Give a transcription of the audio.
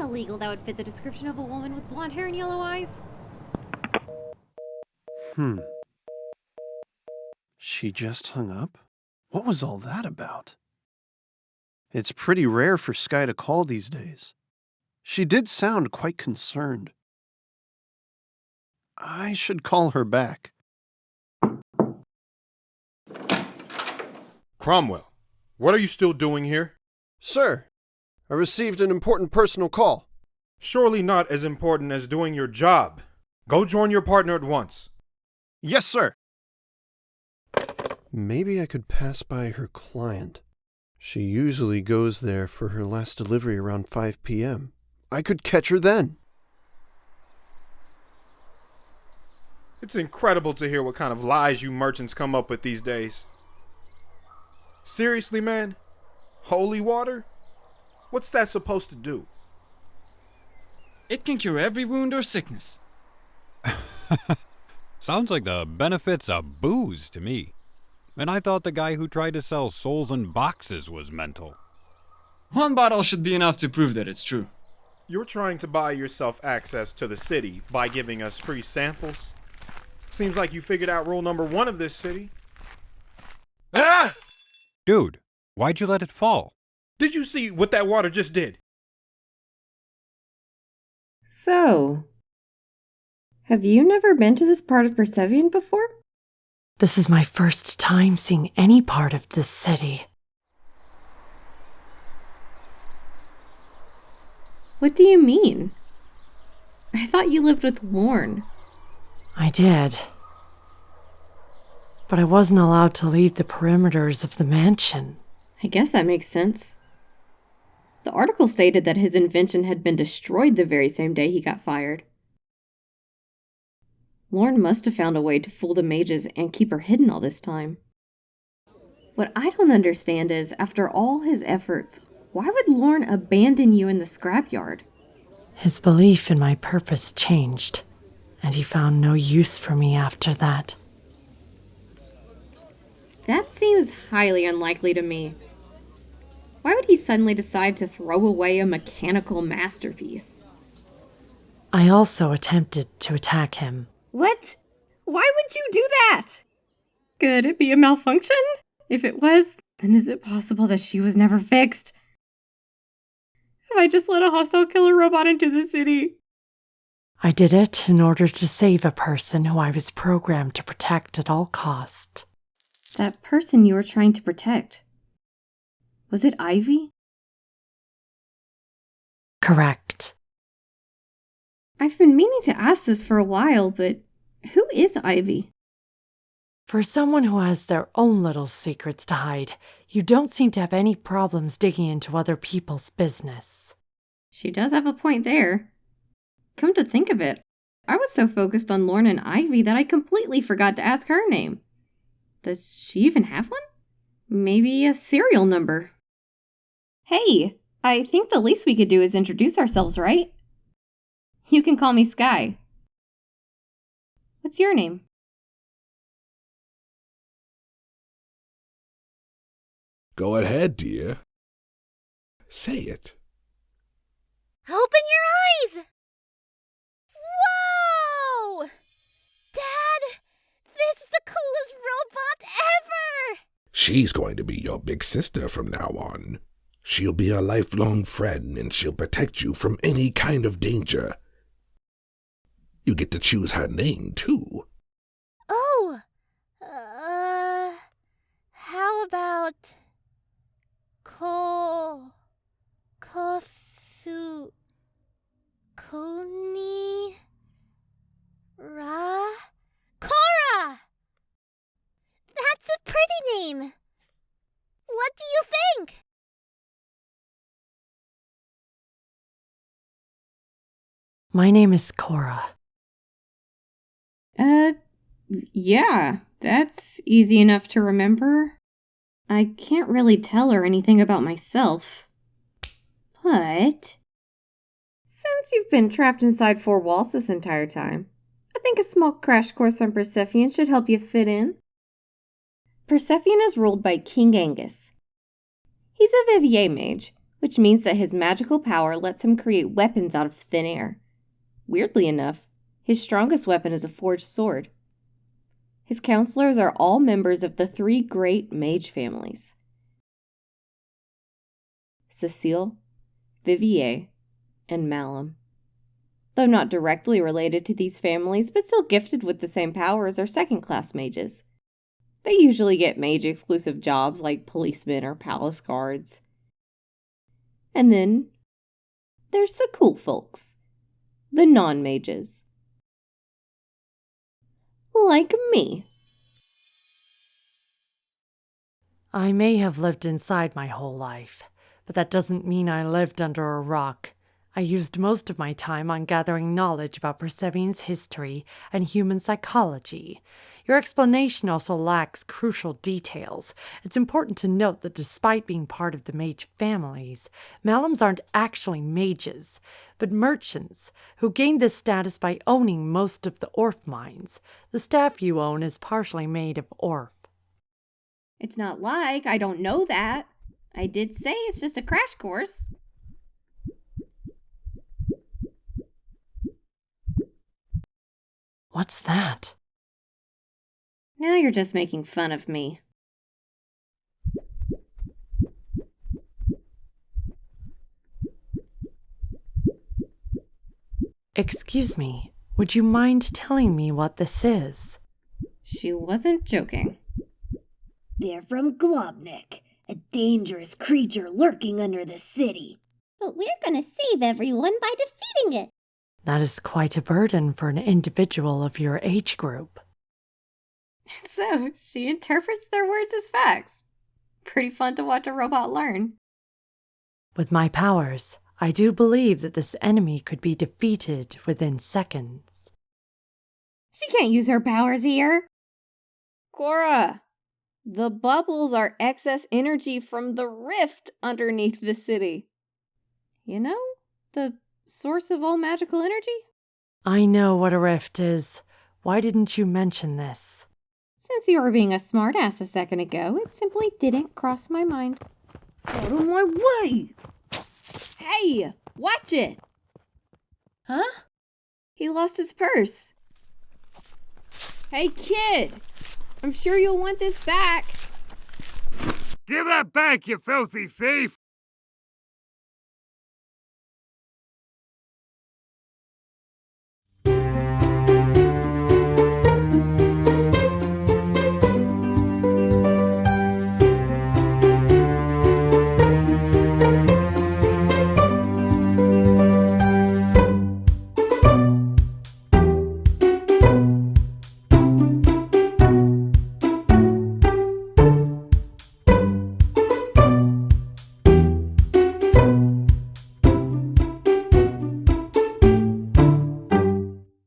illegal that would fit the description of a woman with blonde hair and yellow eyes? She just hung up? What was all that about? It's pretty rare for Skye to call these days. She did sound quite concerned. I should call her back. Cromwell, what are you still doing here? Sir, I received an important personal call. Surely not as important as doing your job. Go join your partner at once. Yes, sir. Maybe I could pass by her client. She usually goes there for her last delivery around 5 p.m. I could catch her then. It's incredible to hear what kind of lies you merchants come up with these days. Seriously, man? Holy water? What's that supposed to do? It can cure every wound or sickness. Sounds like the benefits of booze to me. And I thought the guy who tried to sell souls in boxes was mental. One bottle should be enough to prove that it's true. You're trying to buy yourself access to the city by giving us free samples? Seems like you figured out rule number 1 of this city. Ah! Dude, why'd you let it fall? Did you see what that water just did? So, have you never been to this part of Xsavin before? This is my first time seeing any part of this city. What do you mean? I thought you lived with Lorne. I did. But I wasn't allowed to leave the perimeters of the mansion. I guess that makes sense. The article stated that his invention had been destroyed the very same day he got fired. Lorne must have found a way to fool the mages and keep her hidden all this time. What I don't understand is, after all his efforts, why would Lorne abandon you in the scrapyard? His belief in my purpose changed, and he found no use for me after that. That seems highly unlikely to me. Why would he suddenly decide to throw away a mechanical masterpiece? I also attempted to attack him. What? Why would you do that? Could it be a malfunction? If it was, then is it possible that she was never fixed? Have I just let a hostile killer robot into the city? I did it in order to save a person who I was programmed to protect at all cost. That person you were trying to protect. Was it Ivy? Correct. I've been meaning to ask this for a while, but who is Ivy? For someone who has their own little secrets to hide, you don't seem to have any problems digging into other people's business. She does have a point there. Come to think of it, I was so focused on Lorne and Ivy that I completely forgot to ask her name. Does she even have one? Maybe a serial number. Hey, I think the least we could do is introduce ourselves, right? You can call me Skye. What's your name? Go ahead, dear. Say it. Open your eyes! Whoa! Dad, this is the coolest robot ever! She's going to be your big sister from now on. She'll be a lifelong friend, and she'll protect you from any kind of danger. You get to choose her name, too. Oh, how about Koni, Cora! That's a pretty name. What do you think? My name is Cora. Yeah, that's easy enough to remember. I can't really tell her anything about myself. But since you've been trapped inside 4 walls this entire time, I think a small crash course on Persephone should help you fit in. Persephone is ruled by King Angus. He's a Vivier mage, which means that his magical power lets him create weapons out of thin air. Weirdly enough, his strongest weapon is a forged sword. His counselors are all members of the 3 great mage families: Cecile, Vivier, and Malum. Though not directly related to these families, but still gifted with the same powers, are second-class mages. They usually get mage-exclusive jobs like policemen or palace guards. And then there's the cool folks, the non-mages. Like me. I may have lived inside my whole life, but that doesn't mean I lived under a rock. I used most of my time on gathering knowledge about Xsavin's history and human psychology. Your explanation also lacks crucial details. It's important to note that despite being part of the mage families, Malums aren't actually mages, but merchants who gained this status by owning most of the Orf mines. The staff you own is partially made of Orf. It's not like I don't know that. I did say it's just a crash course. What's that? Now you're just making fun of me. Excuse me, would you mind telling me what this is? She wasn't joking. They're from Globnik, a dangerous creature lurking under the city. But we're gonna save everyone by defeating it. That is quite a burden for an individual of your age group. So, she interprets their words as facts. Pretty fun to watch a robot learn. With my powers, I do believe that this enemy could be defeated within seconds. She can't use her powers here. Cora, the bubbles are excess energy from the rift underneath the city. You know, the source of all magical energy? I know what a rift is. Why didn't you mention this? Since you were being a smartass a second ago, it simply didn't cross my mind. Out of my way! Hey, watch it! Huh? He lost his purse. Hey, kid! I'm sure you'll want this back. Give that back, you filthy thief!